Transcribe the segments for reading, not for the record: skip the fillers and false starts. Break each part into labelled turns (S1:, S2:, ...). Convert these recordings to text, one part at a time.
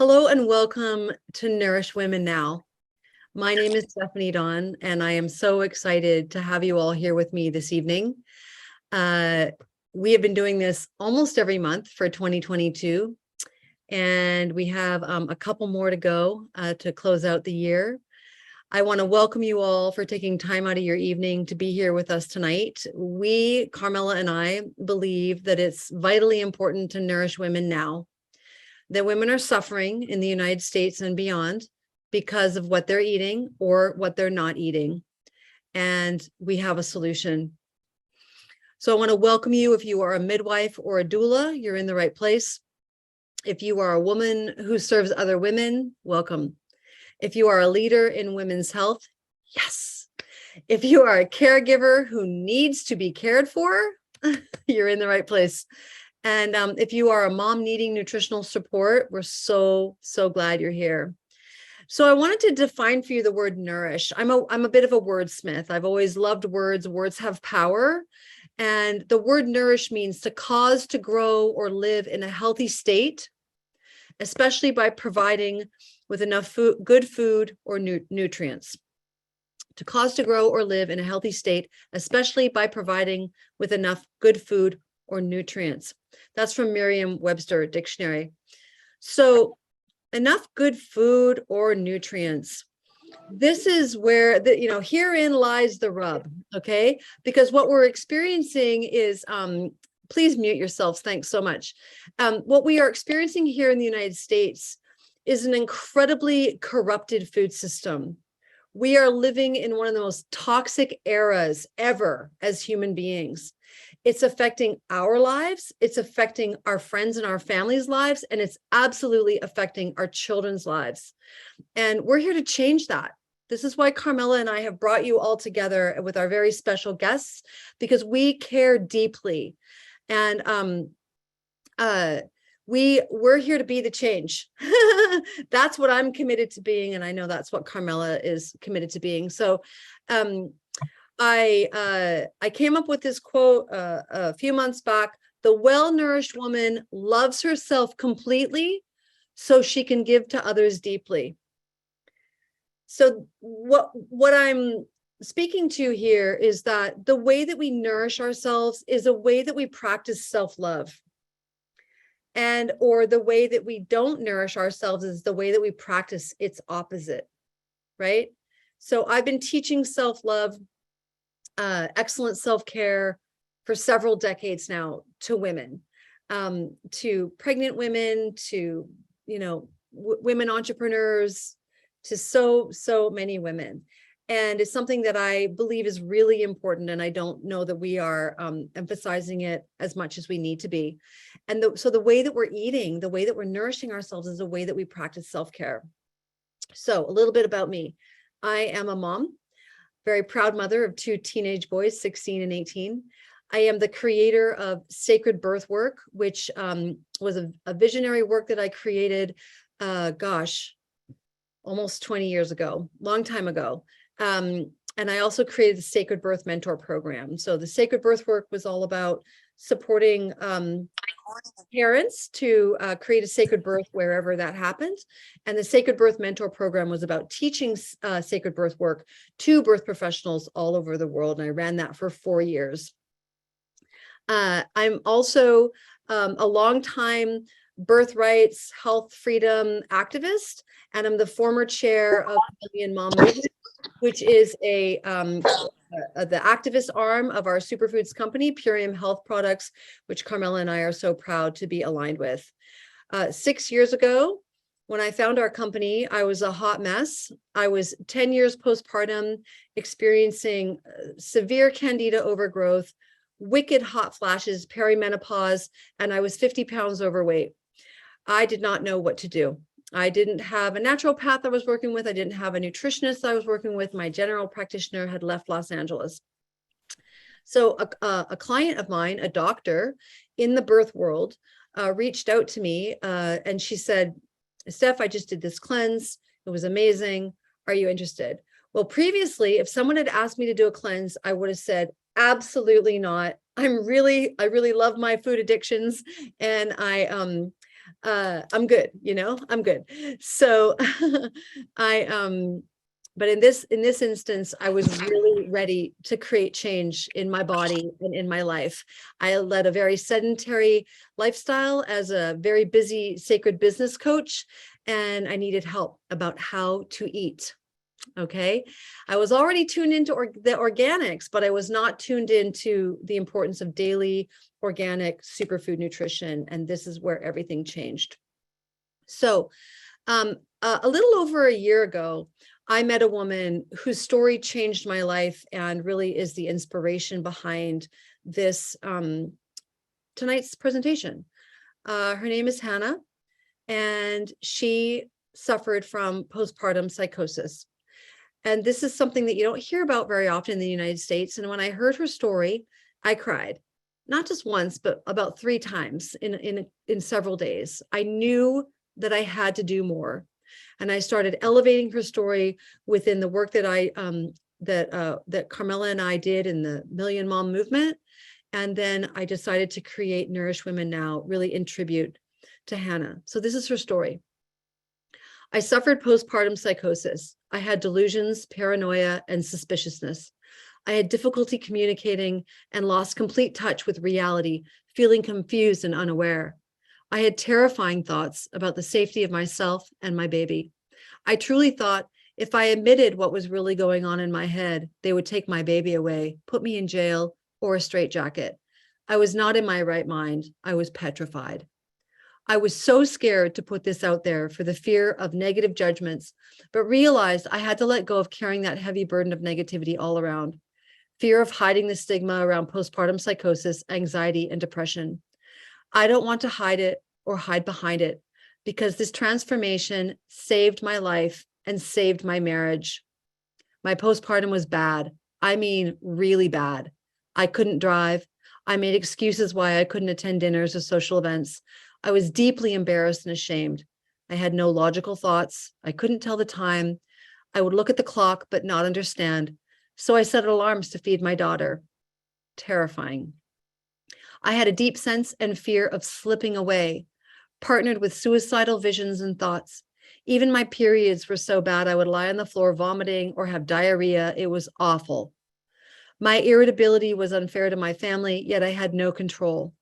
S1: Hello and welcome to Nourish Women Now. My name is Stephanie Dawn, and I am so excited to have you all here with me this evening. We have been doing this almost every month for 2022, and we have a couple more to go to close out the year. I want to welcome you all for taking time out of your evening to be here with us tonight. We, Carmela and I, believe that it's vitally important to nourish women now. That women are suffering in the United States and beyond because of what they're eating or what they're not eating. And we have a solution. So I want to welcome you. If you are a midwife or a doula, you're in the right place. If you are a woman who serves other women, welcome. If you are a leader in women's health, yes. If you are a caregiver who needs to be cared for, you're in the right place. And if you are a mom needing nutritional support, we're so glad you're here. So I wanted to define for you the word nourish. I'm a bit of a wordsmith. I've always loved words. Words have power. And the word nourish means to cause to grow or live in a healthy state, especially by providing with enough food, good food or nutrients. To cause to grow or live in a healthy state, especially by providing with enough good food or nutrients. That's from Merriam-Webster Dictionary. So enough good food or nutrients. This is where, herein lies the rub, okay? Because what we're experiencing is, please mute yourselves, thanks so much. What we are experiencing here in the United States is an incredibly corrupted food system. We are living in one of the most toxic eras ever as human beings. It's affecting our lives, it's affecting our friends and our families' lives, and it's absolutely affecting our children's lives. And we're here to change that. This is why Carmela and I have brought you all together with our very special guests, because we care deeply. And we're here to be the change. That's what I'm committed to being, and I know that's what Carmela is committed to being. So I came up with this quote a few months back. The well-nourished woman loves herself completely so she can give to others deeply. So what I'm speaking to here is that the way that we nourish ourselves is a way that we practice self-love. Or the way that we don't nourish ourselves is the way that we practice its opposite, right? So I've been teaching self-love, excellent self-care for several decades now to women, to pregnant women, to, women entrepreneurs, to so many women. And it's something that I believe is really important. And I don't know that we are emphasizing it as much as we need to be. And so the way that we're eating, the way that we're nourishing ourselves is a way that we practice self-care. So a little bit about me. I am a mom, very proud mother of two teenage boys, 16 and 18. I am the creator of Sacred Birth Work, which was a visionary work that I created, almost 20 years ago, long time ago. And I also created the Sacred Birth Mentor Program. So the Sacred Birth Work was all about supporting parents to create a sacred birth wherever that happened. And the Sacred Birth Mentor Program was about teaching sacred birth work to birth professionals all over the world. And I ran that for 4 years. I'm also a longtime birth rights, health freedom activist, and I'm the former chair of the Million Mom Movement, which is the activist arm of our superfoods company, Purium Health Products, which Carmela and I are so proud to be aligned with. 6 years ago, when I found our company, I was a hot mess. I was 10 years postpartum, experiencing severe candida overgrowth, wicked hot flashes, perimenopause, and I was 50 pounds overweight. I did not know what to do. I didn't have a naturopath I was working with. I didn't have a nutritionist I was working with. My general practitioner had left Los Angeles. So a client of mine, a doctor in the birth world, reached out to me and she said, Steph, I just did this cleanse. It was amazing. Are you interested? Well, previously, if someone had asked me to do a cleanse, I would have said, absolutely not. I really love my food addictions. And I'm good, I'm good. So I but in this instance, I was really ready to create change in my body and in my life. I led a very sedentary lifestyle as a very busy sacred business coach, and I needed help about how to eat. Okay. I was already tuned into the organics, but I was not tuned into the importance of daily organic superfood nutrition. And this is where everything changed. So, a little over a year ago, I met a woman whose story changed my life and really is the inspiration behind this tonight's presentation. Her name is Hannah, and she suffered from postpartum psychosis. And this is something that you don't hear about very often in the United States. And when I heard her story, I cried, not just once, but about 3 times in several days. I knew that I had to do more. And I started elevating her story within the work that that Carmela and I did in the Million Mom movement. And then I decided to create Nourish Women Now, really in tribute to Hannah. So this is her story. I suffered postpartum psychosis. I had delusions, paranoia, and suspiciousness. I had difficulty communicating and lost complete touch with reality, feeling confused and unaware. I had terrifying thoughts about the safety of myself and my baby. I truly thought if I admitted what was really going on in my head, they would take my baby away, put me in jail or a straitjacket. I was not in my right mind. I was petrified. I was so scared to put this out there for the fear of negative judgments, but realized I had to let go of carrying that heavy burden of negativity all around. Fear of hiding the stigma around postpartum psychosis, anxiety, and depression. I don't want to hide it or hide behind it because this transformation saved my life and saved my marriage. My postpartum was bad. I mean, really bad. I couldn't drive. I made excuses why I couldn't attend dinners or social events. I was deeply embarrassed and ashamed. I had no logical thoughts. I couldn't tell the time. I would look at the clock, but not understand. So I set alarms to feed my daughter. Terrifying. I had a deep sense and fear of slipping away, partnered with suicidal visions and thoughts. Even my periods were so bad I would lie on the floor vomiting or have diarrhea. It was awful. My irritability was unfair to my family, yet I had no control.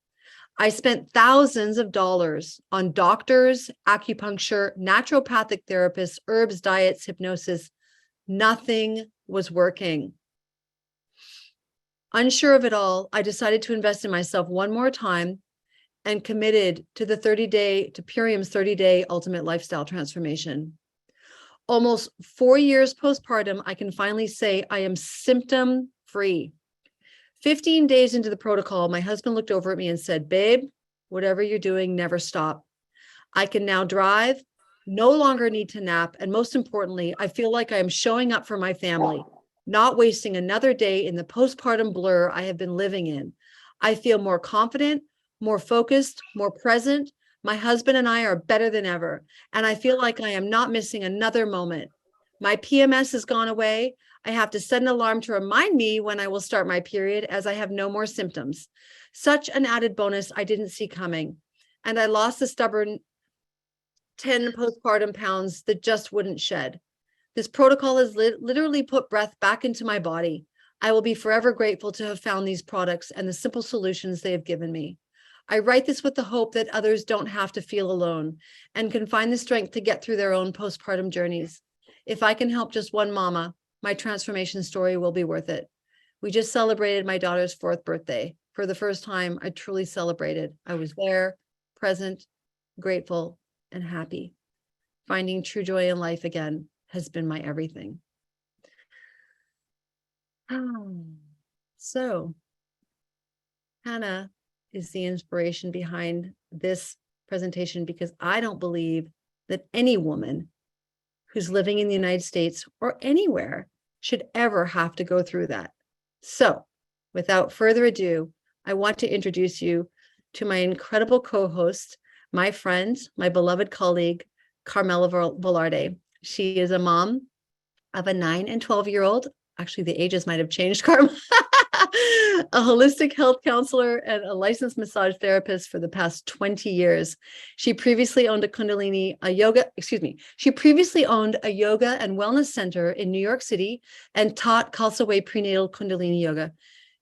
S1: I spent thousands of dollars on doctors, acupuncture, naturopathic therapists, herbs, diets, hypnosis. Nothing was working. Unsure of it all, I decided to invest in myself one more time and committed to Purium's 30-day ultimate lifestyle transformation. Almost 4 years postpartum, I can finally say I am symptom-free. 15 days into the protocol, my husband looked over at me and said, "Babe, whatever you're doing, never stop. I can now drive, no longer need to nap, and most importantly, I feel like I am showing up for my family, not wasting another day in the postpartum blur I have been living in. I feel more confident, more focused, more present. My husband and I are better than ever, and I feel like I am not missing another moment. My PMS has gone away. I have to set an alarm to remind me when I will start my period, as I have no more symptoms. Such an added bonus I didn't see coming. And I lost the stubborn 10 postpartum pounds that just wouldn't shed. This protocol has literally put breath back into my body. I will be forever grateful to have found these products and the simple solutions they have given me. I write this with the hope that others don't have to feel alone and can find the strength to get through their own postpartum journeys. If I can help just one mama, my transformation story will be worth it. We just celebrated my daughter's 4th birthday. For the first time, I truly celebrated. I was there, present, grateful, and happy. Finding true joy in life again has been my everything." So, Hannah is the inspiration behind this presentation because I don't believe that any woman who's living in the United States or anywhere should ever have to go through that. So, without further ado, I want to introduce you to my incredible co-host, my friend, my beloved colleague, Carmela Velarde. She is a mom of a 9 and 12-year-old. Actually, the ages might have changed, Carmela. a holistic health counselor and a licensed massage therapist for the past 20 years. She previously owned She previously owned a yoga and wellness center in New York City and taught Khalsa prenatal Kundalini yoga.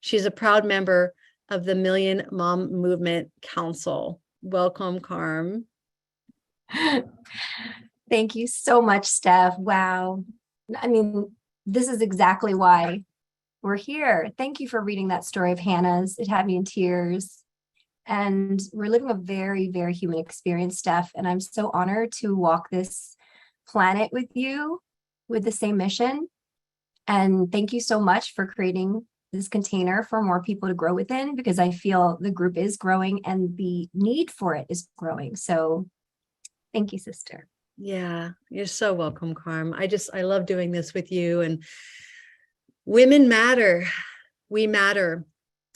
S1: She's a proud member of the Million Mom Movement Council. Welcome, Carm.
S2: Thank you so much, Steph. Wow. I mean, this is exactly why we're here. Thank you for reading that story of Hannah's. It had me in tears. And we're living a very, very human experience, Steph. And I'm so honored to walk this planet with you with the same mission. And thank you so much for creating this container for more people to grow within, because I feel the group is growing and the need for it is growing. So thank you, sister.
S1: Yeah, you're so welcome, Carm. I love doing this with you. And women matter. We matter.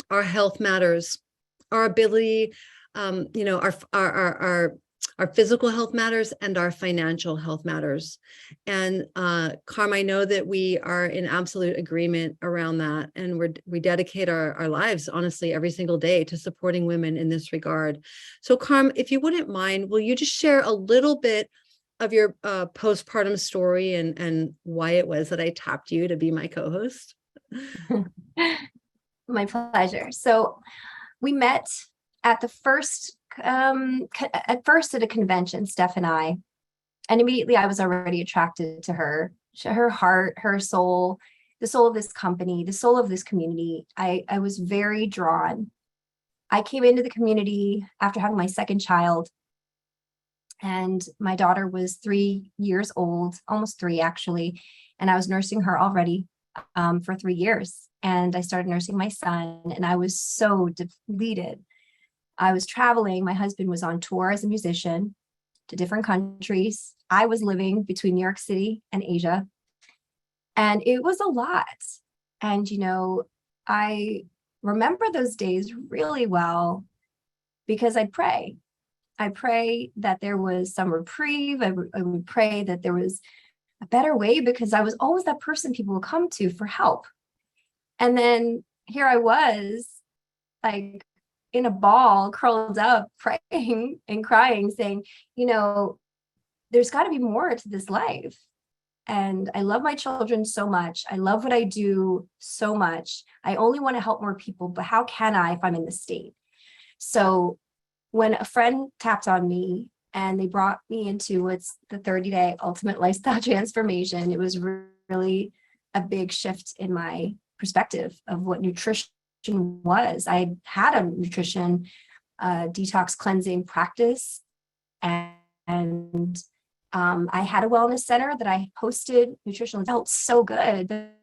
S1: Our health matters. Our ability, our physical health matters, and our financial health matters. And Carm, I know that we are in absolute agreement around that. And we dedicate our lives, honestly, every single day to supporting women in this regard. So Carm, if you wouldn't mind, will you just share a little bit of your postpartum story and why it was that I tapped you to be my co-host?
S2: My pleasure. So we met at the first, at a convention, Steph and I, and immediately I was already attracted to her heart, her soul, the soul of this company, the soul of this community. I was very drawn. I came into the community after having my second child, and my daughter was 3 years old, almost 3 actually, and I was nursing her already for 3 years. And I started nursing my son, and I was so depleted. I was traveling. My husband was on tour as a musician to different countries. I was living between New York City and Asia, and it was a lot. And, I remember those days really well because I'd pray. I pray that there was some reprieve. I would pray that there was a better way, because I was always that person people would come to for help. And then here I was, like in a ball, curled up, praying and crying, saying, there's got to be more to this life. And I love my children so much. I love what I do so much. I only want to help more people, but how can I if I'm in this state? So when a friend tapped on me and they brought me into what's the 30-day ultimate lifestyle transformation, it was really a big shift in my perspective of what nutrition was. I had a nutrition detox cleansing practice, and I had a wellness center that I hosted. Nutrition felt so good, but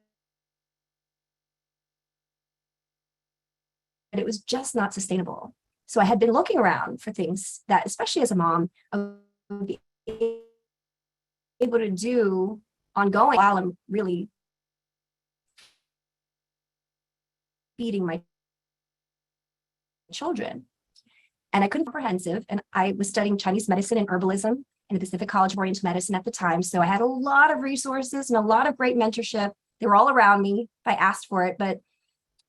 S2: it was just not sustainable. So I had been looking around for things that, especially as a mom, I would be able to do ongoing while I'm really feeding my children. And I couldn't be comprehensive. And I was studying Chinese medicine and herbalism in the Pacific College of Oriental Medicine at the time. So I had a lot of resources and a lot of great mentorship. They were all around me if I asked for it, but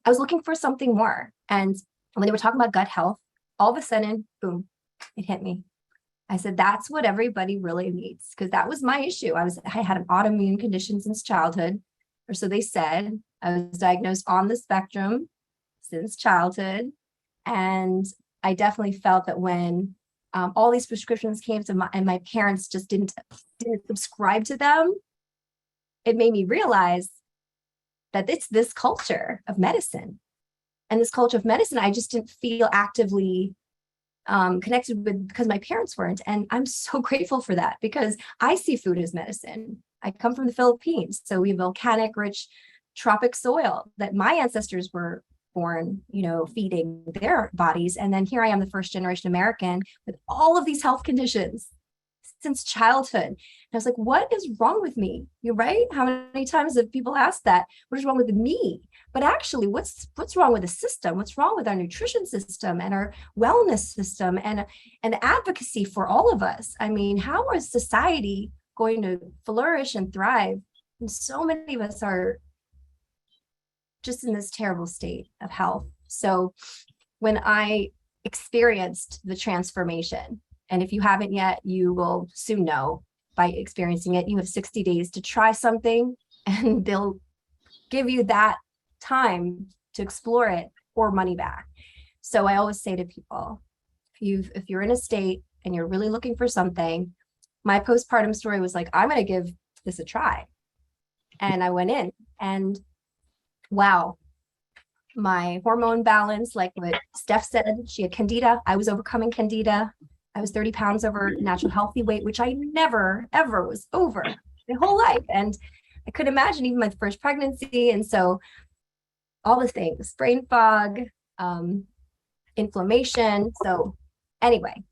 S2: I was looking for something more. And when they were talking about gut health, all of a sudden, boom, it hit me. I said, that's what everybody really needs, because that was my issue. I had an autoimmune condition since childhood, or so they said. I was diagnosed on the spectrum since childhood. And I definitely felt that when all these prescriptions came to my parents just didn't subscribe to them, it made me realize that it's this culture of medicine. And this culture of medicine, I just didn't feel actively connected with, because my parents weren't. And I'm so grateful for that, because I see food as medicine. I come from the Philippines, so we have volcanic, rich, tropic soil that my ancestors were born, feeding their bodies. And then here I am, the first generation American, with all of these health conditions since childhood. And I was like, what is wrong with me? You're right. How many times have people asked that? What is wrong with me? But actually, what's wrong with the system? What's wrong with our nutrition system and our wellness system and the advocacy for all of us? I mean, how is society going to flourish and thrive? And so many of us are just in this terrible state of health. So when I experienced the transformation, and if you haven't yet, you will soon know by experiencing it. You have 60 days to try something, and they'll give you that time to explore it or money back. So I always say to people, if you're in a state and you're really looking for something, my postpartum story was like, I'm going to give this a try. And I went in, and wow, my hormone balance, like what Steph said, she had candida. I was overcoming candida. I was 30 pounds over natural healthy weight, which I never, ever was over my whole life. And I couldn't imagine even my first pregnancy. And so all the things, brain fog, inflammation. So anyway,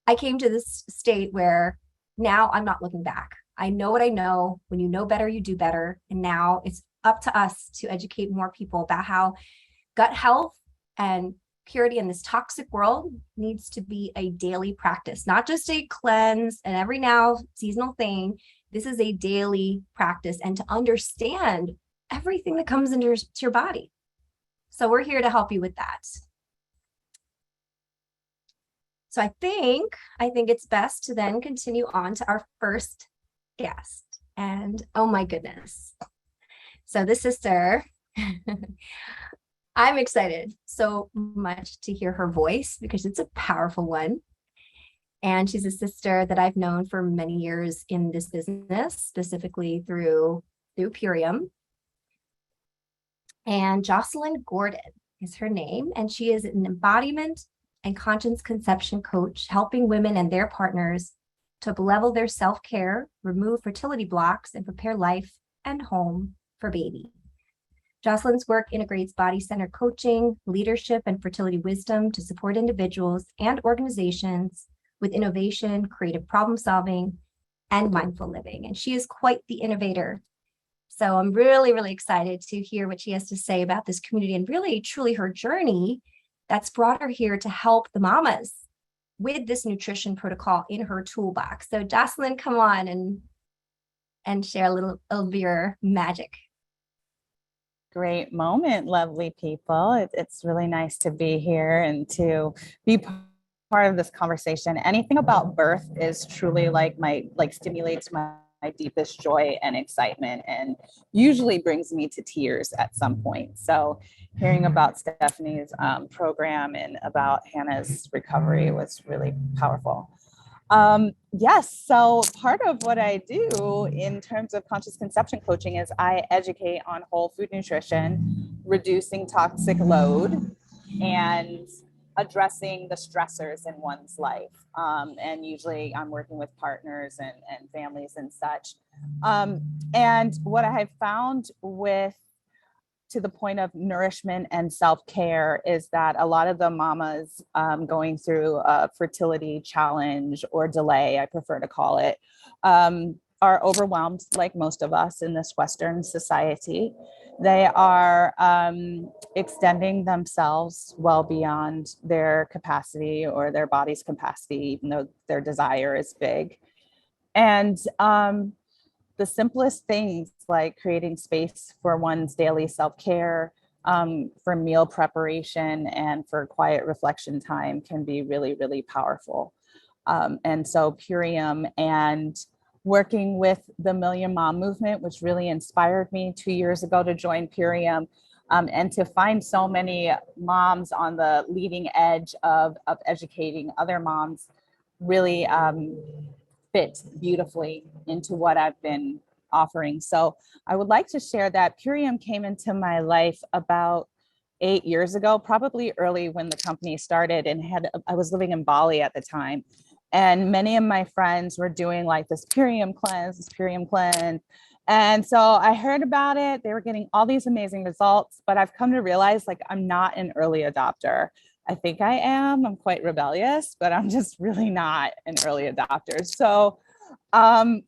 S2: I came to this state where now I'm not looking back. I know what I know. When you know better, you do better. And now it's up to us to educate more people about how gut health and purity in this toxic world needs to be a daily practice, not just a cleanse and every now seasonal thing. This is a daily practice, and to understand everything that comes into your body. So we're here to help you with that. So I think it's best to then continue on to our first guest. And oh my goodness. So this sister, I'm excited so much to hear her voice because it's a powerful one. And she's a sister that I've known for many years in this business, specifically through Purium. And Jocelyn Gordon is her name, and she is an embodiment and conscious conception coach, helping women and their partners to up-level their self-care, remove fertility blocks, and prepare life and home for baby. Jocelyn's work integrates body-centered coaching, leadership, and fertility wisdom to support individuals and organizations with innovation, creative problem-solving, and mindful living. And she is quite the innovator. So I'm really, really excited to hear what she has to say about this community and really, truly her journey that's brought her here to help the mamas with this nutrition protocol in her toolbox. So Jocelyn, come on and share a little of your magic.
S3: Great moment, lovely people. It's really nice to be here and to be part of this conversation. Anything about birth is truly stimulates my deepest joy and excitement, and usually brings me to tears at some point. So hearing about Stephanie's program and about Hannah's recovery was really powerful. Yes, so part of what I do in terms of conscious conception coaching is I educate on whole food nutrition, reducing toxic load, and addressing the stressors in one's life. And usually I'm working with partners and families and such. And what I have found to the point of nourishment and self-care is that a lot of the mamas going through a fertility challenge or delay, I prefer to call it, are overwhelmed like most of us in this Western society. They are extending themselves well beyond their capacity or their body's capacity, even though their desire is big. And the simplest things like creating space for one's daily self-care, for meal preparation, and for quiet reflection time can be really, really powerful. And so Purium and working with the Million Mom movement, which really inspired me 2 years ago to join Purium, and to find so many moms on the leading edge of educating other moms really fit beautifully into what I've been offering. So I would like to share that Purium came into my life about 8 years ago, probably early when the company started, and I was living in Bali at the time. And many of my friends were doing like this Purium cleanse. And so I heard about it. They were getting all these amazing results, but I've come to realize like I'm not an early adopter. I think I am. I'm quite rebellious, but I'm just really not an early adopter. So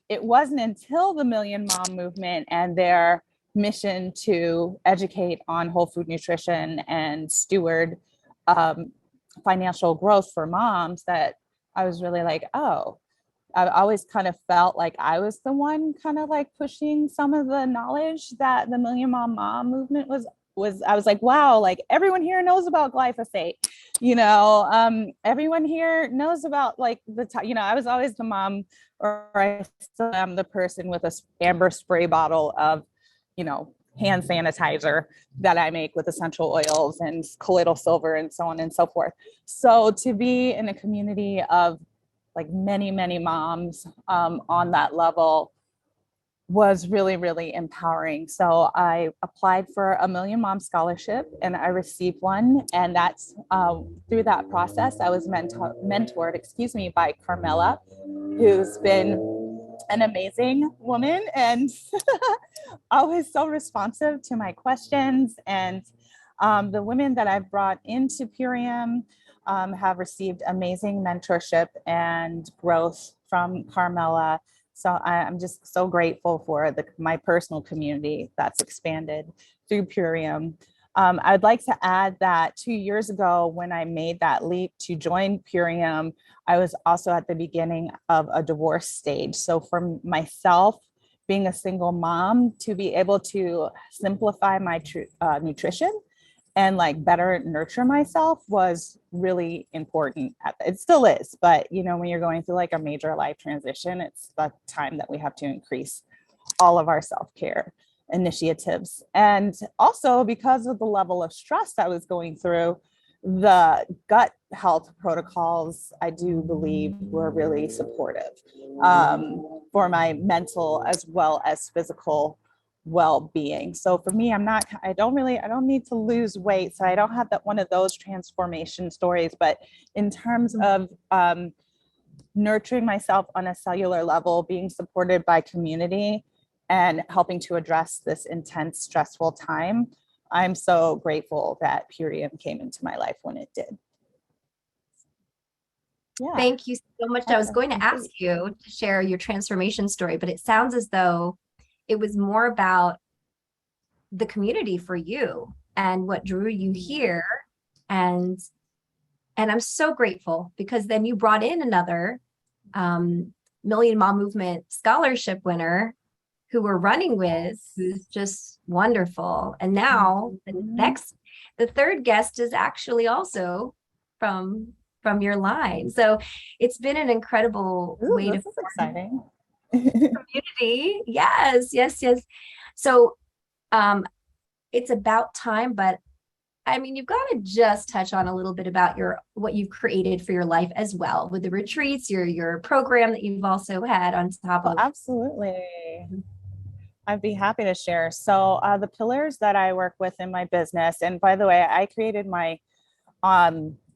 S3: it wasn't until the Million Mom movement and their mission to educate on whole food nutrition and steward financial growth for moms that I was really like, oh, I've always kind of felt like I was the one kind of like pushing some of the knowledge that the Million Mom movement was. I was like, wow, like everyone here knows about glyphosate, everyone here knows about like I was always the mom, or I still am the person with a amber spray bottle of, hand sanitizer that I make with essential oils and colloidal silver and so on and so forth. So to be in a community of like many, many moms on that level was really, really empowering. So I applied for a Million Mom Scholarship and I received one. And that's through that process, I was mentored, by Carmela, who's been an amazing woman and always so responsive to my questions. And the women that I've brought into Purium have received amazing mentorship and growth from Carmela. So I'm just so grateful for my personal community that's expanded through Purium. I'd like to add that 2 years ago, when I made that leap to join Purium, I was also at the beginning of a divorce stage. So for myself, being a single mom, to be able to simplify my nutrition and like better nurture myself was really important. It still is, but when you're going through like a major life transition, it's the time that we have to increase all of our self-care initiatives. And also because of the level of stress I was going through, the gut health protocols, I do believe, were really supportive for my mental as well as physical well-being. So for me, I don't need to lose weight. So I don't have one of those transformation stories, but in terms of nurturing myself on a cellular level, being supported by community and helping to address this intense, stressful time, I'm so grateful that Purium came into my life when it did.
S2: Yeah. Thank you so much. I was going to ask you to share your transformation story, but it sounds as though it was more about the community for you and what drew you here. And I'm so grateful because then you brought in another Million Mom Movement scholarship winner who we're running with, who's just wonderful. And now the third guest is actually also from your line. So it's been an incredible way to form
S3: exciting
S2: community. Yes. So it's about time, but I mean, you've got to just touch on a little bit about what you've created for your life as well with the retreats, your program that you've also had on top of.
S3: Absolutely. I'd be happy to share. So the pillars that I work with in my business, and by the way, I created my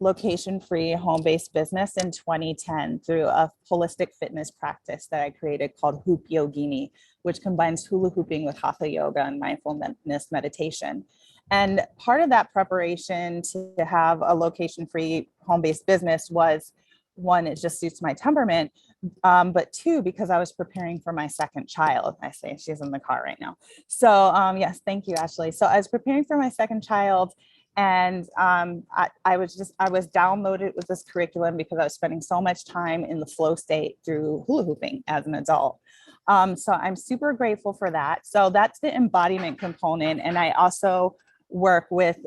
S3: location-free home-based business in 2010 through a holistic fitness practice that I created called Hoop Yogini, which combines hula hooping with hatha yoga and mindfulness meditation. And part of that preparation to have a location-free home-based business was, one, it just suits my temperament, but two, because I was preparing for my second child. I say she's in the car right now. So yes, thank you, Ashley. So I was preparing for my second child, and I was downloaded with this curriculum because I was spending so much time in the flow state through hula hooping as an adult. So I'm super grateful for that. So that's the embodiment component. And I also work with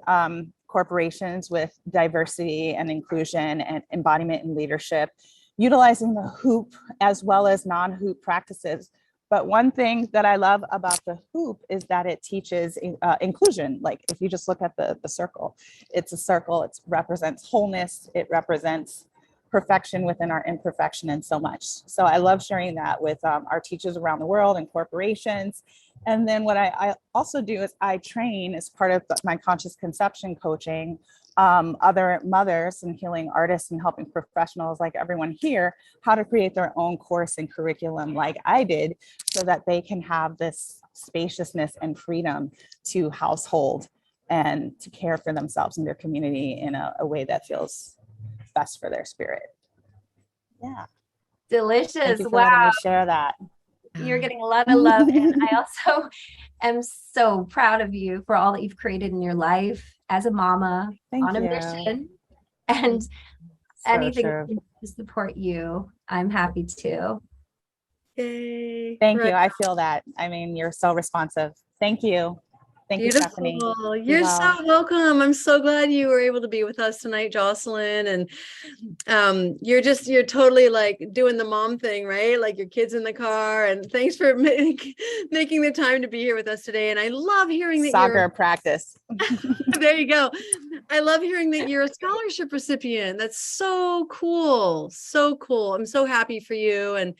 S3: corporations with diversity and inclusion and embodiment and leadership, utilizing the hoop as well as non-hoop practices. But one thing that I love about the hoop is that it teaches inclusion. Like if you just look at the circle, it's a circle, it represents wholeness, it represents perfection within our imperfection and so much. So I love sharing that with our teachers around the world and corporations. And then what I also do is I train as part of my conscious conception coaching, other mothers and healing artists and helping professionals like everyone here, how to create their own course and curriculum like I did, so that they can have this spaciousness and freedom to household and to care for themselves and their community in a way that feels best for their spirit. Yeah.
S2: Delicious.
S3: Thank you for letting me share that.
S2: You're getting a lot of love. And I also am so proud of you for all that you've created in your life as a mama on a mission. And anything to support you. I'm happy to.
S1: Yay.
S3: Thank
S1: Right.
S3: you. I feel that. I mean, you're so responsive. Thank you. Thank you, Stephanie.
S1: Beautiful.
S3: Be
S1: You're
S3: well.
S1: so welcome. I'm so glad you were able to be with us tonight, Jocelyn. And you're totally like doing the mom thing, right? Like your kids in the car. And thanks for making the time to be here with us today. And I love hearing that
S3: Soccer practice.
S1: there you go. I love hearing that you're a scholarship recipient. That's so cool. So cool. I'm so happy for you. And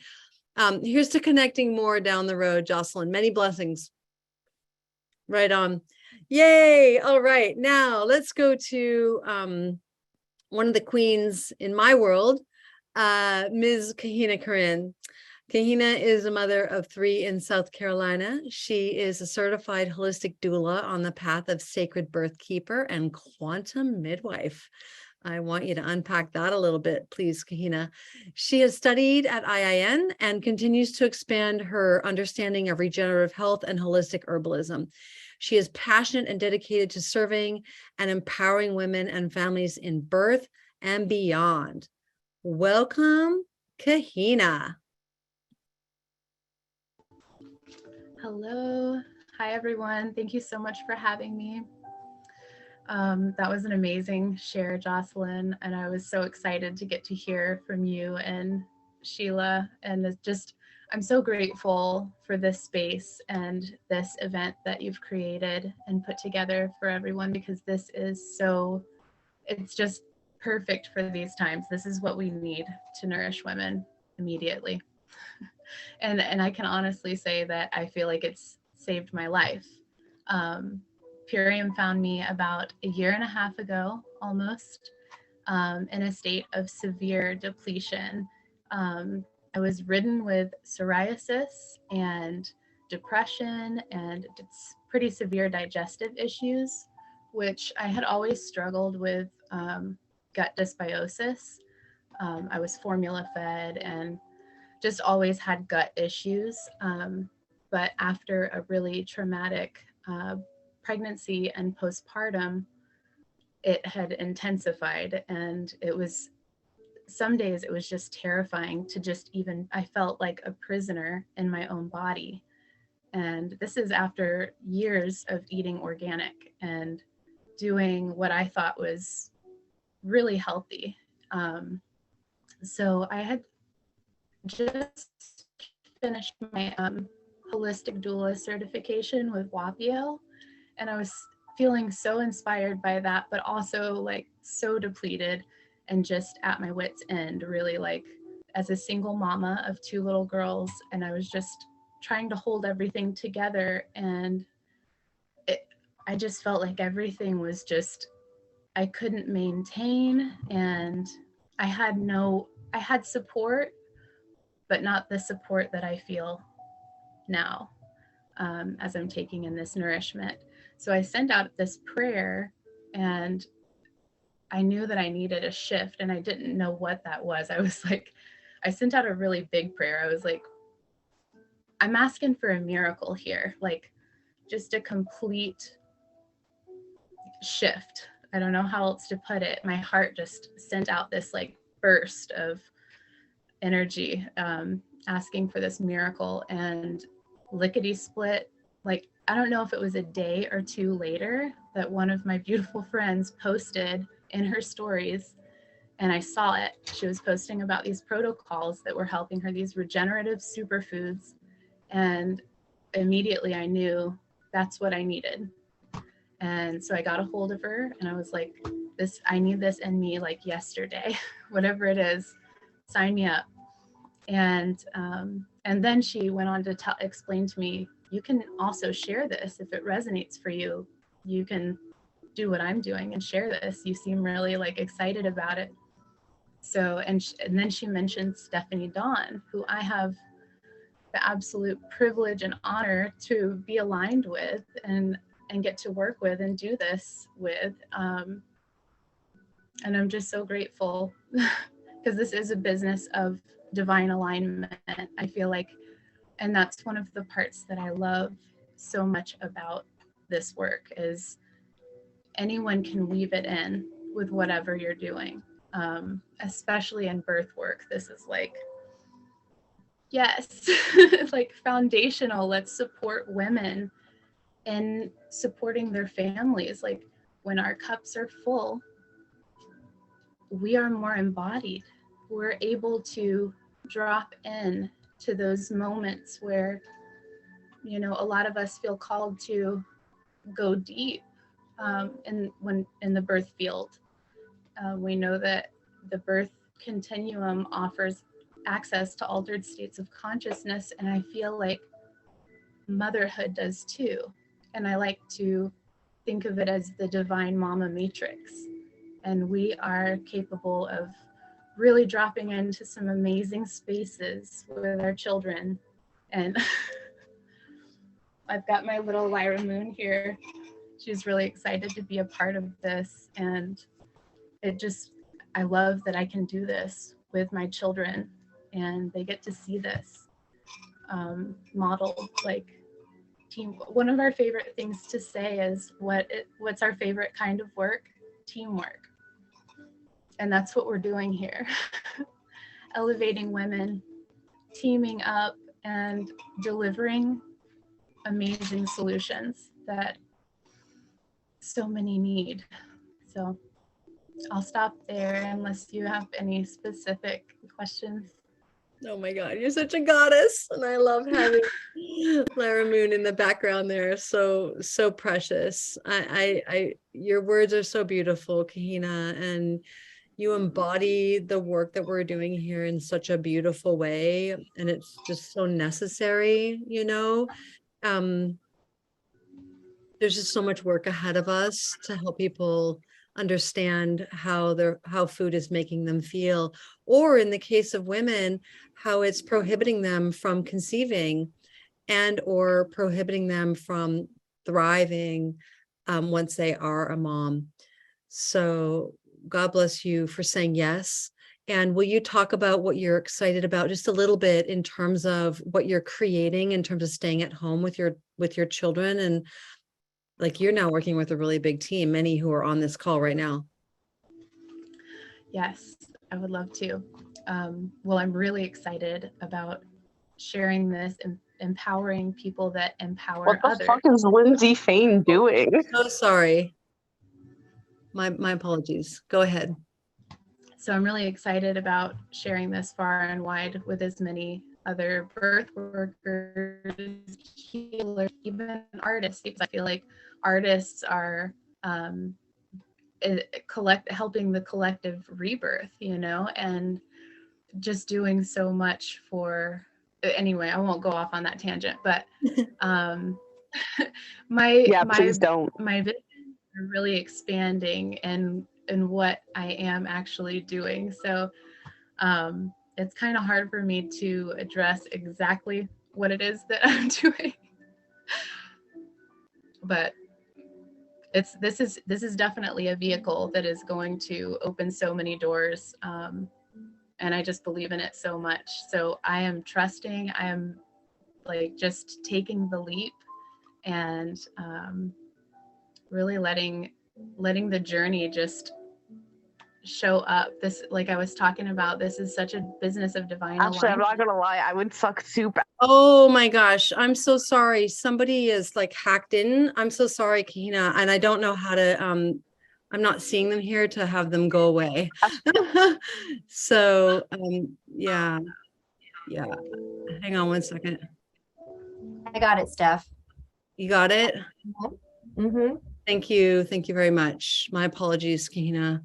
S1: here's to connecting more down the road, Jocelyn. Many blessings. Right on. Yay. All right. Now let's go to one of the queens in my world, Ms. Kahina Karyn. Kahina is a mother of 3 in South Carolina. She is a certified holistic doula on the path of sacred birth keeper and quantum midwife. I want you to unpack that a little bit, please, Kahina. She has studied at IIN and continues to expand her understanding of regenerative health and holistic herbalism. She is passionate and dedicated to serving and empowering women and families in birth and beyond. Welcome, Kahina.
S4: Hello. Hi, everyone. Thank you so much for having me. That was an amazing share, Jocelyn, and I was so excited to get to hear from you and Sheila. And it's just, I'm so grateful for this space and this event that you've created and put together for everyone, because this is so, it's just perfect for these times. This is what we need to nourish women immediately. And I can honestly say that I feel like it's saved my life. Purium found me about a year and a half ago, almost, in a state of severe depletion. I was ridden with psoriasis and depression and pretty severe digestive issues, which I had always struggled with gut dysbiosis. I was formula fed and just always had gut issues. But after a really traumatic pregnancy and postpartum, it had intensified. And it was, some days it was just terrifying to just even, I felt like a prisoner in my own body. And this is after years of eating organic and doing what I thought was really healthy. So I had just finished my holistic doula certification with WAPIO, and I was feeling so inspired by that, but also like so depleted and just at my wit's end, really, like as a single mama of 2 little girls. And I was just trying to hold everything together, and I just felt like everything was just, I couldn't maintain, and I had support, but not the support that I feel now as I'm taking in this nourishment. So I sent out this prayer, and I knew that I needed a shift, and I didn't know what that was. I was like, I sent out a really big prayer. I was like, I'm asking for a miracle here, like just a complete shift. I don't know how else to put it. My heart just sent out this like burst of energy, asking for this miracle, and lickety split, like I don't know if it was a day or 2 later that one of my beautiful friends posted in her stories, and I saw it. She was posting about these protocols that were helping her, these regenerative superfoods, and immediately I knew that's what I needed. And so I got a hold of her, and I was like, this, I need this in me like yesterday. Whatever it is, sign me up. And then she went on to explain to me, you can also share this if it resonates for you. You can do what I'm doing and share this. You seem really like excited about it. So, and then she mentioned Stephanie Dawn, who I have the absolute privilege and honor to be aligned with and get to work with and do this with. And I'm just so grateful because this is a business of divine alignment, I feel like. And that's one of the parts that I love so much about this work is anyone can weave it in with whatever you're doing. especially in birth work. This is like, yes, like foundational. Let's support women in supporting their families. Like when our cups are full, we are more embodied. We're able to drop in to those moments where, you know, a lot of us feel called to go deep in the birth field. We know that the birth continuum offers access to altered states of consciousness, and I feel like motherhood does too. And I like to think of it as the divine mama matrix. And we are capable of really dropping into some amazing spaces with our children. And I've got my little Lyra Moon here. She's really excited to be a part of this. And I love that I can do this with my children and they get to see this model, like team. One of our favorite things to say is what's our favorite kind of work? Teamwork. And that's what we're doing here. Elevating women, teaming up and delivering amazing solutions that so many need. So I'll stop there unless you have any specific questions.
S1: Oh my God, you're such a goddess. And I love having Lara Moon in the background there. So precious. Your words are so beautiful, Kahina, and you embody the work that we're doing here in such a beautiful way. And it's just so necessary, you know. There's just so much work ahead of us to help people understand how food is making them feel, or in the case of women, how it's prohibiting them from conceiving and or prohibiting them from thriving once they are a mom. So God bless you for saying yes. And will you talk about what you're excited about just a little bit in terms of what you're creating in terms of staying at home with your children? And like, you're now working with a really big team, many who are on this call right now.
S4: Yes, I would love to. Well, I'm really excited about sharing this and empowering people that empower
S5: What the
S4: others.
S5: fuck is Lindsay Fain doing?
S1: So sorry. My apologies. Go ahead.
S4: So I'm really excited about sharing this far and wide with as many other birth workers, healers, even artists, because I feel like artists are helping the collective rebirth, you know, and just doing so much for, anyway, I won't go off on that tangent, but
S5: Please don't.
S4: My vision are really expanding and what I am actually doing. So it's kind of hard for me to address exactly what it is that I'm doing, but this is definitely a vehicle that is going to open so many doors, and I just believe in it so much. So I am trusting. I am like just taking the leap and really letting the journey just show up. This, like I was talking about, this is such a business of divine
S5: Actually,
S4: alignment.
S5: I'm not gonna lie, I would suck soup.
S1: Oh my gosh, I'm so sorry. Somebody is like hacked in. I'm so sorry, Kahina, and I don't know how to I'm not seeing them here to have them go away. So yeah. Hang on one second.
S2: I got it, Steph.
S1: You got it?
S2: Mm-hmm.
S1: Thank you very much. My apologies, Kahina.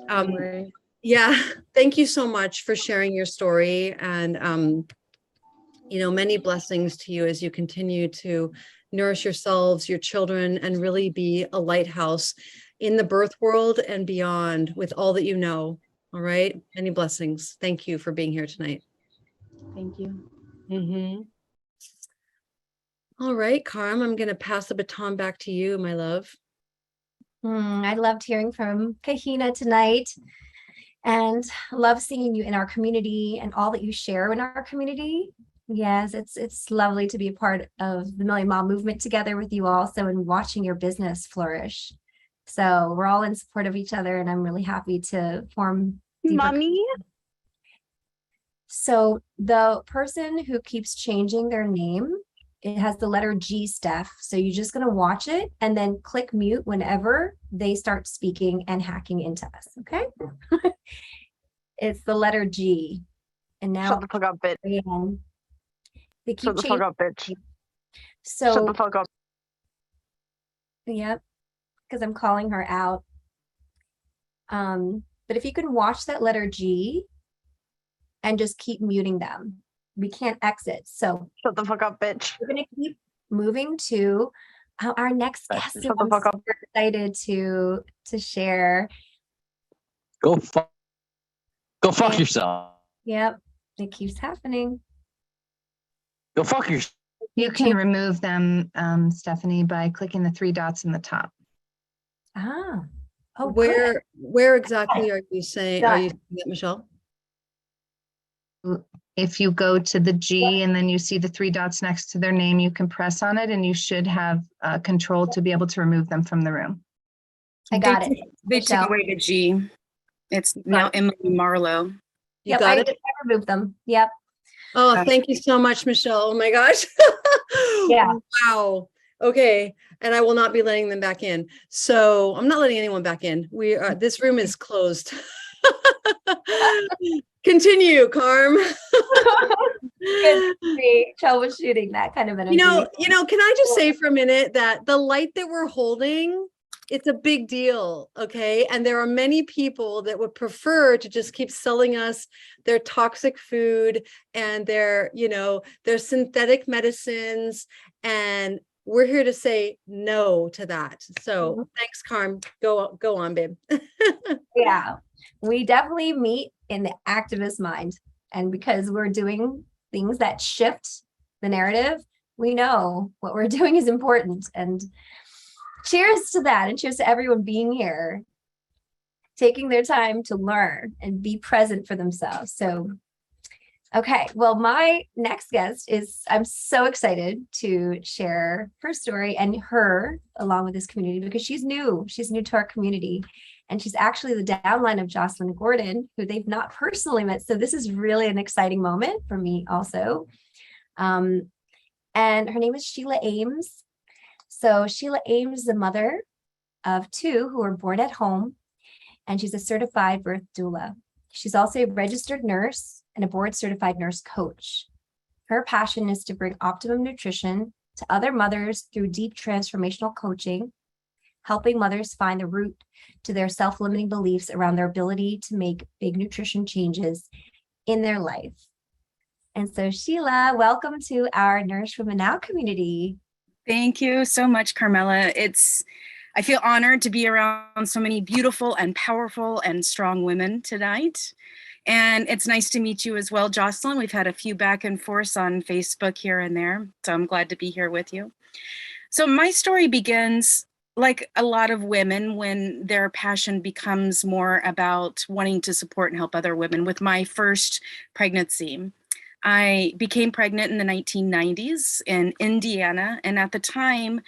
S4: Don't worry.
S1: Yeah, thank you so much for sharing your story, and you know, many blessings to you as you continue to nourish yourselves, your children, and really be a lighthouse in the birth world and beyond with all that you know. All right, many blessings. Thank you for being here tonight.
S4: Thank you.
S1: Mm-hmm. All right, Carm, I'm going to pass the baton back to you, my love.
S2: I loved hearing from Kahina tonight and love seeing you in our community and all that you share in our community. Yes, it's lovely to be a part of the Million Mom movement together with you also and watching your business flourish. So we're all in support of each other, and I'm really happy to form deeper.
S5: Mommy?
S2: So the person who keeps changing their name, it has the letter G, Steph. So you're just going to watch it and then click mute whenever they start speaking and hacking into us. Okay. It's the letter G. And now
S5: Shut the fuck up, bitch.
S2: they keep
S5: Shut the fuck
S2: changing.
S5: up, bitch.
S2: So,
S5: Shut the fuck up.
S2: yep, because I'm calling her out. But if you can watch that letter G and just keep muting them, we can't exit. So
S5: Shut the fuck up, bitch.
S2: we're going to keep moving to our next guest.
S5: Shut
S2: And
S5: the
S2: I'm
S5: fuck up.
S2: super excited to share.
S6: Go fuck
S2: And-
S6: yourself.
S2: Yep, it keeps happening.
S6: Go fuck yourself.
S7: You can remove them, Stephanie, by clicking the three dots in the top.
S2: Ah, oh, good.
S1: Where exactly are you saying that, Michelle?
S7: If you go to the G and then you see the three dots next to their name, you can press on it and you should have control to be able to remove them from the room.
S2: I got it.
S8: They took
S2: Michelle.
S8: away the G. It's now Emily Marlowe.
S1: You
S2: Yep,
S1: got
S2: I
S1: it?
S2: removed them. Yep.
S1: Oh, thank you so much, Michelle. Oh my gosh.
S2: Yeah.
S1: Wow. Okay. And I will not be letting them back in. So I'm not letting anyone back in. We are, this room is closed. Continue, Carm.
S2: Good to see troubleshooting that kind of energy.
S1: Can I just say for a minute that the light that we're holding, it's a big deal. Okay. And there are many people that would prefer to just keep selling us their toxic food and their synthetic medicines. And we're here to say no to that. So thanks, Carm. Go on, babe.
S2: Yeah, we definitely meet in the activist mind. And because we're doing things that shift the narrative, we know what we're doing is important. And cheers to that. And cheers to everyone being here, taking their time to learn and be present for themselves. So, okay. Well, my next guest I'm so excited to share her story and her along with this community because she's new to our community. And she's actually the downline of Jocelyn Gordon, who they've not personally met. So this is really an exciting moment for me also. And her name is Sheila Ames. So Sheila Ames is the mother of two who were born at home, and she's a certified birth doula. She's also a registered nurse and a board certified nurse coach. Her passion is to bring optimum nutrition to other mothers through deep transformational coaching, helping mothers find the root to their self-limiting beliefs around their ability to make big nutrition changes in their life. And so Sheila, welcome to our Nourish Women Now community.
S8: Thank you so much, Carmela. I feel honored to be around so many beautiful and powerful and strong women tonight. And it's nice to meet you as well, Jocelyn. We've had a few back and forths on Facebook here and there. So I'm glad to be here with you. So my story begins like a lot of women when their passion becomes more about wanting to support and help other women. With my first pregnancy, I became pregnant in the 1990s in Indiana. And at the time,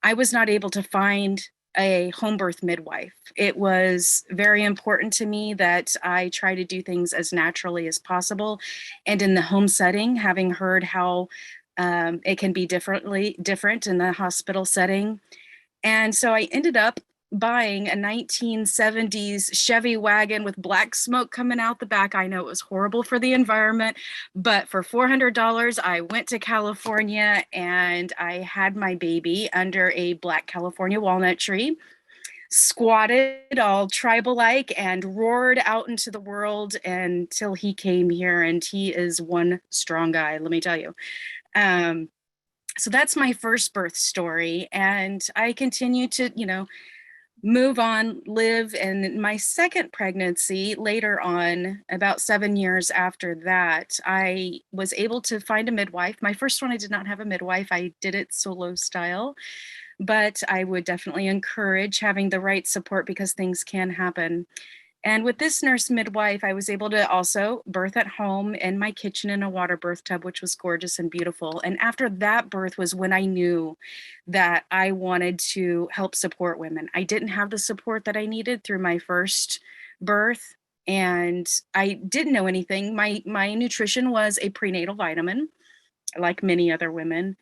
S8: I was not able to find a home birth midwife. It was very important to me that I try to do things as naturally as possible. And in the home setting, having heard how it can be different in the hospital setting. And so I ended up buying a 1970s Chevy wagon with black smoke coming out the back. I know it was horrible for the environment, but for $400, I went to California and I had my baby under a black California walnut tree, squatted all tribal-like and roared out into the world until he came here, and he is one strong guy, let me tell you. So that's my first birth story. And I continue to, move on, live. And in my second pregnancy, later on, about 7 years after that, I was able to find a midwife. My first one, I did not have a midwife. I did it solo style, but I would definitely encourage having the right support because things can happen. And with this nurse midwife, I was able to also birth at home in my kitchen in a water birth tub, which was gorgeous and beautiful. And after that birth was when I knew that I wanted to help support women. I didn't have the support that I needed through my first birth, and I didn't know anything. My nutrition was a prenatal vitamin, like many other women.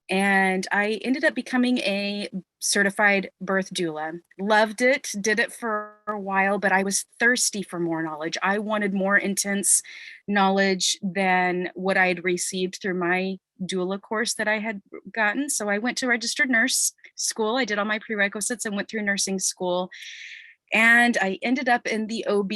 S8: And I ended up becoming a certified birth doula. Loved it, did it for a while, but I was thirsty for more knowledge. I wanted more intense knowledge than what I had received through my doula course that I had gotten. So I went to registered nurse school. I did all my prerequisites and went through nursing school. And I ended up in the OB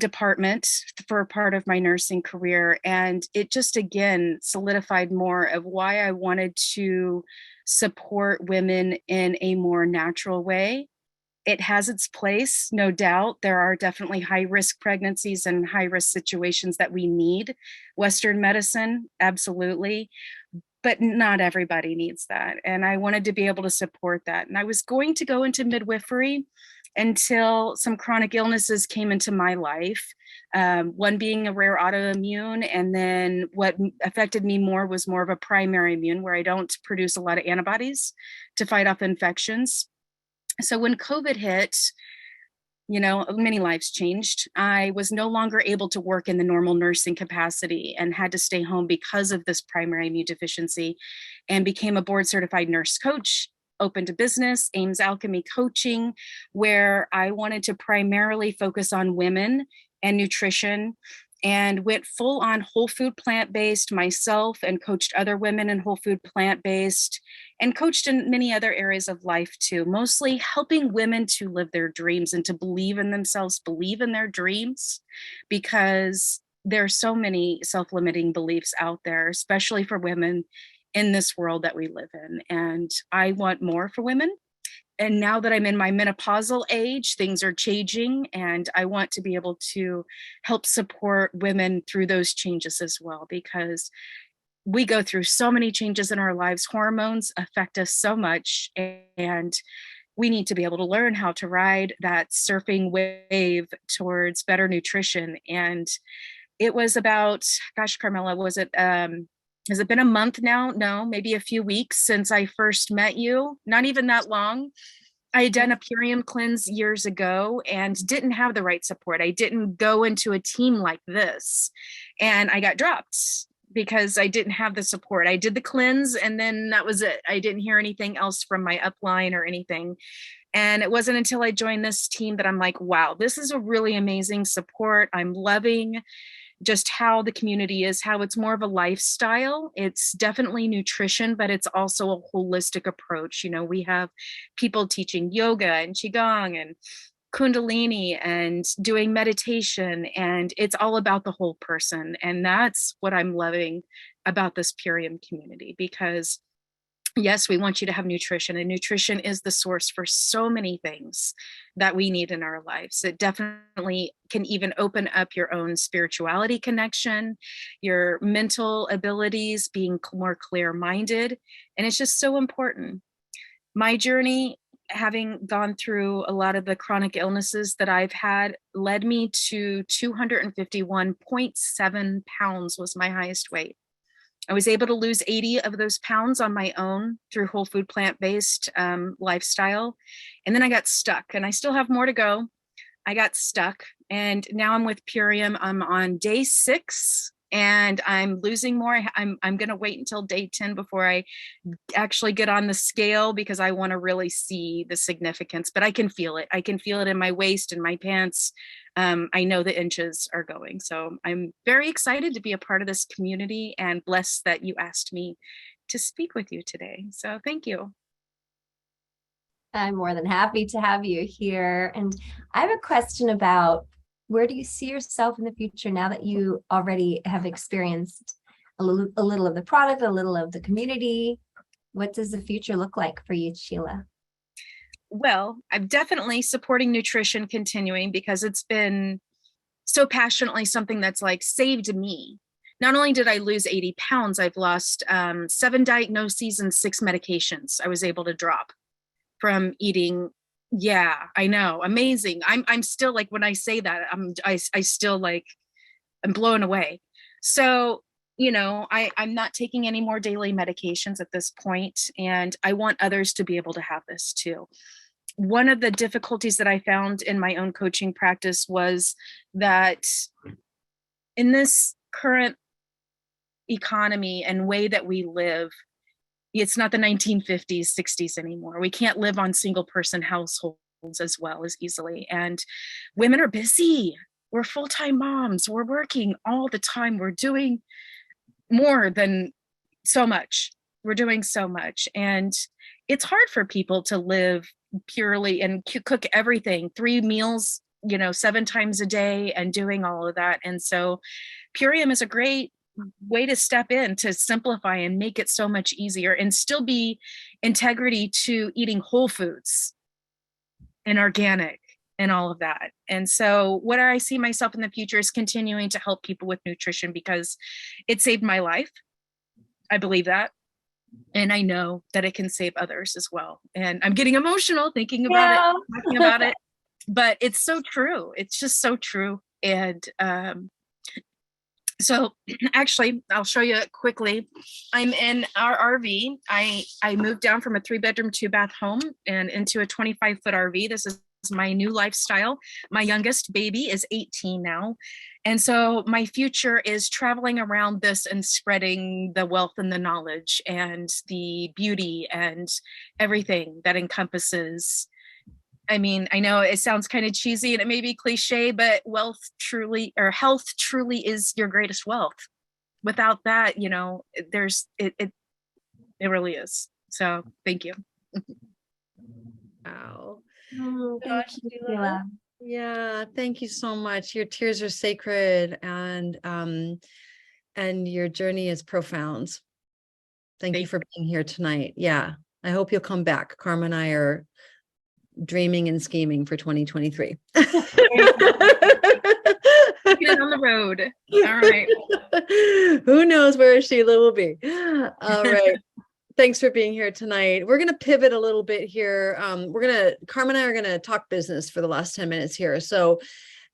S8: department for a part of my nursing career. And it just, again, solidified more of why I wanted to support women in a more natural way. It has its place, no doubt. There are definitely high risk pregnancies and high risk situations that we need Western medicine, absolutely. But not everybody needs that. And I wanted to be able to support that. And I was going to go into midwifery until some chronic illnesses came into my life, one being a rare autoimmune. And then what affected me more was more of a primary immune, where I don't produce a lot of antibodies to fight off infections. So when COVID hit, you know, many lives changed. I was no longer able to work in the normal nursing capacity and had to stay home because of this primary immune deficiency, and became a board certified nurse coach, opened a business, Ames Alchemy Coaching, where I wanted to primarily focus on women and nutrition, and went full on whole food plant-based myself, and coached other women in whole food plant-based, and coached in many other areas of life too, mostly helping women to live their dreams and to believe in themselves, believe in their dreams, because there are so many self-limiting beliefs out there, especially for women in this world that we live in. And I want more for women. And now that I'm in my menopausal age, things are changing, and I want to be able to help support women through those changes as well, because we go through so many changes in our lives. Hormones affect us so much, and we need to be able to learn how to ride that surfing wave towards better nutrition. And it was about, gosh, Carmela, has it been a month now? No, maybe a few weeks since I first met you. Not even that long. I had done a Purium cleanse years ago and didn't have the right support. I didn't go into a team like this, and I got dropped because I didn't have the support. I did the cleanse, and then that was it. I didn't hear anything else from my upline or anything. And it wasn't until I joined this team that I'm like, wow, this is a really amazing support. I'm loving just how the community is, how it's more of a lifestyle. It's definitely nutrition, but it's also a holistic approach. You know, we have people teaching yoga and qigong and kundalini and doing meditation, and it's all about the whole person. And that's what I'm loving about this Purium community, because yes, we want you to have nutrition, and nutrition is the source for so many things that we need in our lives. It definitely can even open up your own spirituality connection, your mental abilities, being more clear-minded, and it's just so important. My journey, having gone through a lot of the chronic illnesses that I've had, led me to 251.7 pounds was my highest weight. I was able to lose 80 of those pounds on my own through whole food plant-based lifestyle. And then I got stuck, and I still have more to go. I got stuck, and now I'm with Purium. I'm on day 6, and I'm losing more. I'm going to wait until day 10 before I actually get on the scale, because I want to really see the significance, but I can feel it. I can feel it in my waist and my pants. I know the inches are going. So I'm very excited to be a part of this community, and blessed that you asked me to speak with you today. So thank you.
S2: I'm more than happy to have you here. And I have a question about, where do you see yourself in the future now that you already have experienced a little of the product, a little of the community? What does the future look like for you, Sheila?
S8: Well, I'm definitely supporting nutrition continuing, because it's been so passionately something that's like saved me. Not only did I lose 80 pounds, I've lost 7 diagnoses and 6 medications I was able to drop from eating Yeah, I know. Amazing. I'm still like, when I say that, I still like, I'm blown away. So, I'm not taking any more daily medications at this point, and I want others to be able to have this too. One of the difficulties that I found in my own coaching practice was that in this current economy and way that we live, it's not the 1950s, 60s anymore. We can't live on single person households as well as easily. And women are busy. We're full-time moms. We're working all the time. We're doing more than so much. We're doing so much. And it's hard for people to live purely and cook everything, 3 meals, 7 times a day, and doing all of that. And so Purium is a great way to step in to simplify and make it so much easier, and still be integrity to eating whole foods and organic and all of that. And so what I see myself in the future is continuing to help people with nutrition, because it saved my life. I believe that. And I know that it can save others as well. And I'm getting emotional thinking about it, talking about it, but it's so true. It's just so true. And so actually, I'll show you quickly. I'm in our RV. I moved down from a 3-bedroom, 2-bath home and into a 25-foot RV. This is my new lifestyle. My youngest baby is 18 now. And so my future is traveling around this and spreading the wealth and the knowledge and the beauty and everything that encompasses. I mean, I know it sounds kind of cheesy and it may be cliche, but health truly is your greatest wealth. Without that, it really is. So thank you.
S1: Wow.
S2: Oh, thank you, Sheila.
S1: Yeah, thank you so much. Your tears are sacred, and your journey is profound. Thank you for being here tonight. Yeah, I hope you'll come back. Carmen and I are dreaming and scheming for 2023.
S8: Get on the road. All right.
S1: Who knows where Sheila will be? All right. Thanks for being here tonight. We're going to pivot a little bit here. Carmen and I are going to talk business for the last 10 minutes here. So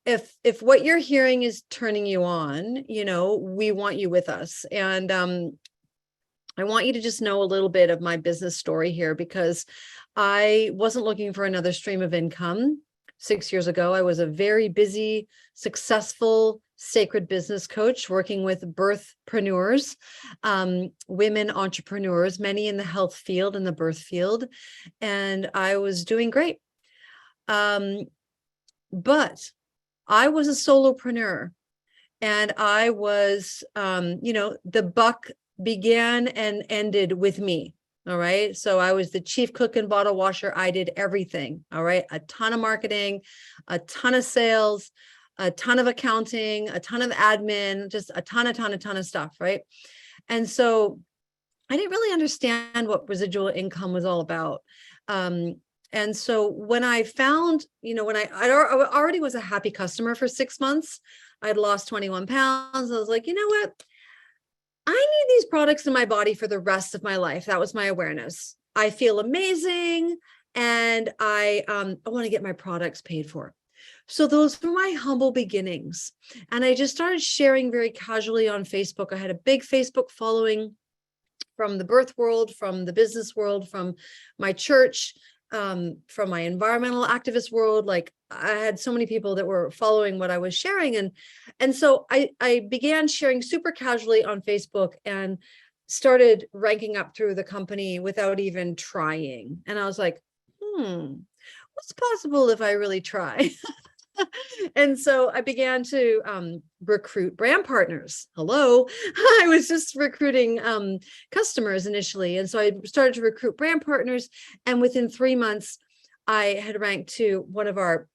S1: if what you're hearing is turning you on, we want you with us. And I want you to just know a little bit of my business story here, because I wasn't looking for another stream of income. 6 years ago, I was a very busy, successful, sacred business coach working with birthpreneurs, women entrepreneurs, many in the health field and the birth field. And I was doing great. But I was a solopreneur, and I was, the buck began and ended with me. All right. So I was the chief cook and bottle washer. I did everything. All right. A ton of marketing, a ton of sales, a ton of accounting, a ton of admin, just a ton of stuff. Right. And so I didn't really understand what residual income was all about. And so when I found, when I already was a happy customer for 6 months, I'd lost 21 pounds. I was like, you know what? I need these products in my body for the rest of my life. That was my awareness. I feel amazing, and I want to get my products paid for. So those were my humble beginnings. And I just started sharing very casually on Facebook. I had a big Facebook following from the birth world, from the business world, from my church, from my environmental activist world. Like, I had so many people that were following what I was sharing. And so I began sharing super casually on Facebook and started ranking up through the company without even trying. And I was like, what's possible if I really try? And so I began to recruit brand partners. Hello. I was just recruiting customers initially. And so I started to recruit brand partners. And within 3 months, I had ranked to one of our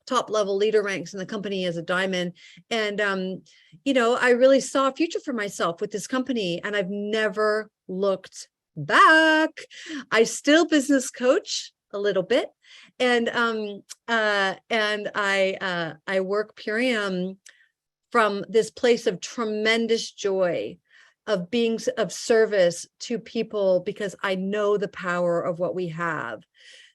S1: top level leader ranks in the company as a diamond. And, I really saw a future for myself with this company, and I've never looked back. I still business coach a little bit. And I work Purium from this place of tremendous joy of being of service to people, because I know the power of what we have.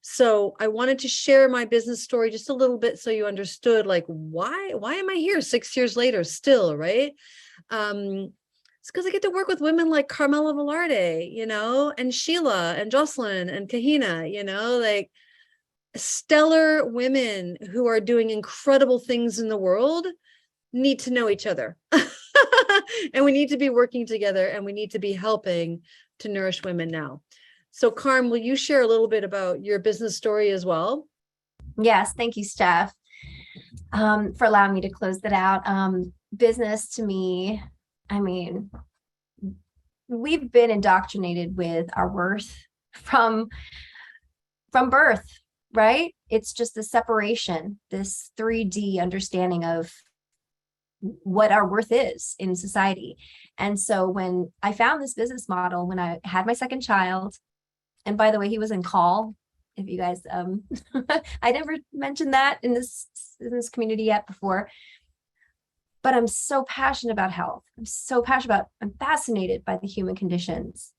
S1: So I wanted to share my business story just a little bit so you understood, like, why am I here 6 years later still, right? It's because I get to work with women like Carmela Velarde, and Sheila and Jocelyn and Kahina, like stellar women who are doing incredible things in the world need to know each other. And we need to be working together, and we need to be helping to nourish women now. So Carm, will you share a little bit about your business story as well?
S2: Yes, thank you, Steph, for allowing me to close that out. Business to me, I mean, we've been indoctrinated with our worth from birth, right? It's just the separation, this 3D understanding of what our worth is in society. And so when I found this business model, when I had my second child, and by the way, he was in call, if you guys, I never mentioned that in this community yet before, but I'm so passionate about health. I'm fascinated by the human conditions.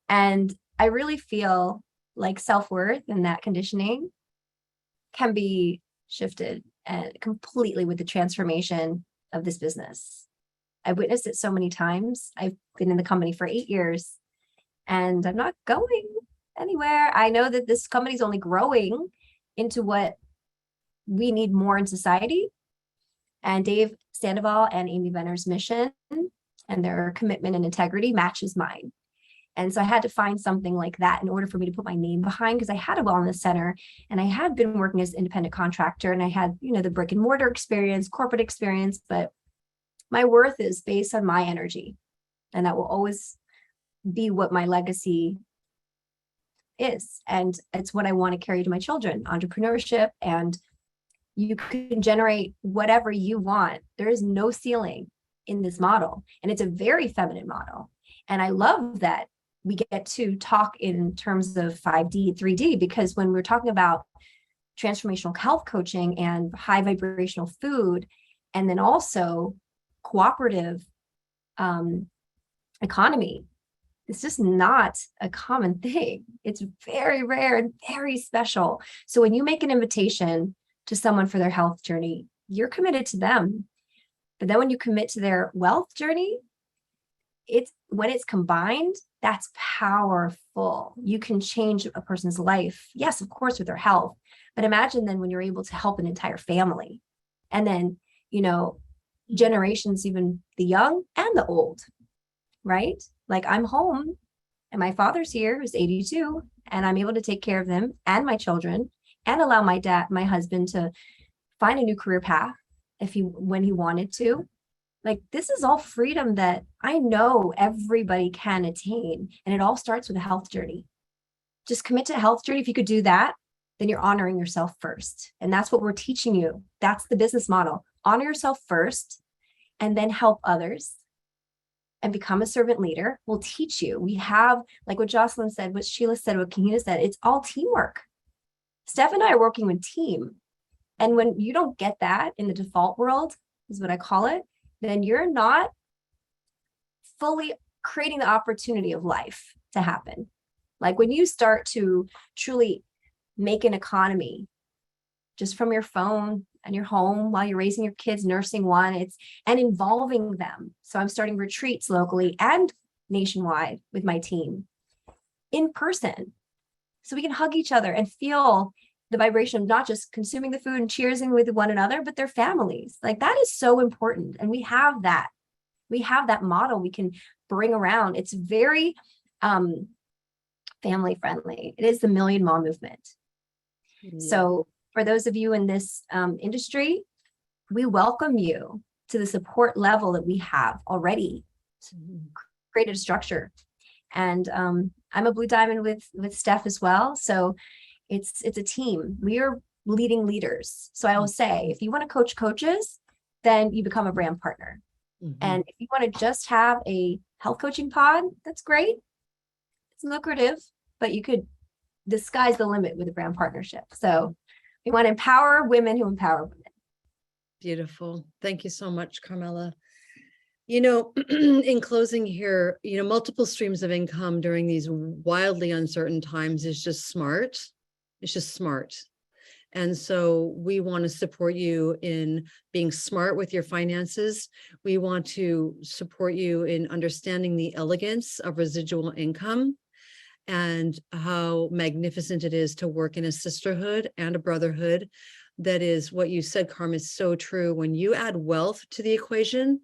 S2: And I really feel like self-worth and that conditioning can be shifted and completely with the transformation of this business. I've witnessed it so many times. I've been in the company for 8 years and I'm not going anywhere. I know that this company is only growing into what we need more in society. And Dave Sandoval and Amy Venner's mission and their commitment and integrity matches mine. And so I had to find something like that in order for me to put my name behind, because I had a wellness center and I had been working as an independent contractor and I had, the brick and mortar experience, corporate experience, but my worth is based on my energy. And that will always be what my legacy is. And it's what I want to carry to my children, entrepreneurship, and you can generate whatever you want. There is no ceiling in this model. And it's a very feminine model. And I love that we get to talk in terms of 5D, 3D, because when we're talking about transformational health coaching and high vibrational food, and then also cooperative economy, it's just not a common thing. It's very rare and very special. So when you make an invitation to someone for their health journey, you're committed to them. But then when you commit to their wealth journey, when it's combined, that's powerful. You can change a person's life. Yes, of course, with their health. But imagine then when you're able to help an entire family. And then, generations, even the young and the old, right? Like I'm home and my father's here who's 82 and I'm able to take care of them and my children and allow my husband to find a new career path when he wanted to. Like this is all freedom that I know everybody can attain. And it all starts with a health journey. Just commit to a health journey. If you could do that, then you're honoring yourself first. And that's what we're teaching you. That's the business model. Honor yourself first and then help others and become a servant leader. We'll teach you. We have, like what Jocelyn said, what Sheila said, what Kahina said, it's all teamwork. Steph and I are working with team. And when you don't get that in the default world, is what I call it, then you're not fully creating the opportunity of life to happen. Like when you start to truly make an economy just from your phone and your home while you're raising your kids, nursing one, and involving them. So I'm starting retreats locally and nationwide with my team in person. So we can hug each other and feel the vibration of not just consuming the food and cheersing with one another, but their families. Like that is so important. And we have that. We have that model we can bring around. It's very family friendly. It is the Million Mom movement. Mm-hmm. So for those of you in this industry, we welcome you to the support level that we have already created a structure. And I'm a Blue Diamond with Steph as well. So it's a team. We are leading leaders. So I will say, if you want to coach coaches, then you become a brand partner. Mm-hmm. And if you want to just have a health coaching pod, that's great. It's lucrative, but you could disguise the limit with a brand partnership. So we want to empower women who empower women.
S1: Beautiful. Thank you so much, Carmela. In closing here, multiple streams of income during these wildly uncertain times is just smart. It's just smart. And so we want to support you in being smart with your finances. We want to support you in understanding the elegance of residual income and how magnificent it is to work in a sisterhood and a brotherhood. That is what you said, Carm, is so true. When you add wealth to the equation,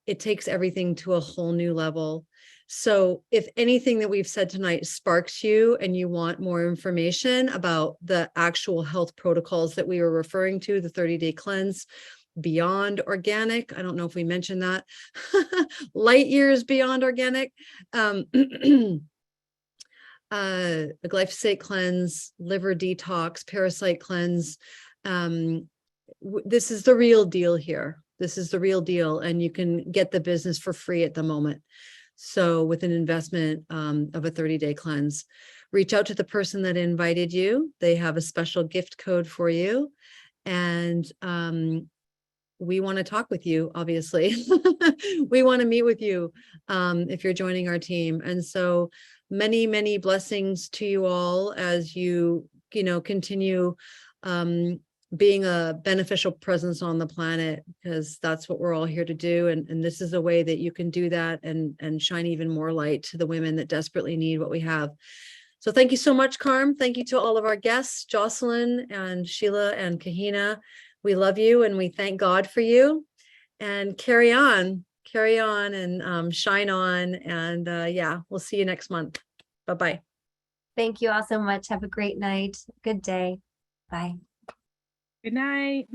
S1: it takes everything to a whole new level. So if anything that we've said tonight sparks you and you want more information about the actual health protocols that we were referring to, the 30-day cleanse, beyond organic, I don't know if we mentioned that, light years beyond organic, a glyphosate cleanse, liver detox, parasite cleanse. This is the real deal here. This is the real deal. And you can get the business for free at the moment. So with an investment of a 30-day cleanse, reach out to the person that invited you. They have a special gift code for you. And we want to talk with you, obviously. We want to meet with you if you're joining our team. And so many, many blessings to you all as you continue being a beneficial presence on the planet, because that's what we're all here to do. And this is a way that you can do that and shine even more light to the women that desperately need what we have. So thank you so much, Carm. Thank you to all of our guests, Jocelyn and Sheila and Kahina. We love you and we thank God for you, and carry on and shine on. And yeah, we'll see you next month. Bye-bye.
S2: Thank you all so much. Have a great night. Good day. Bye.
S8: Good night.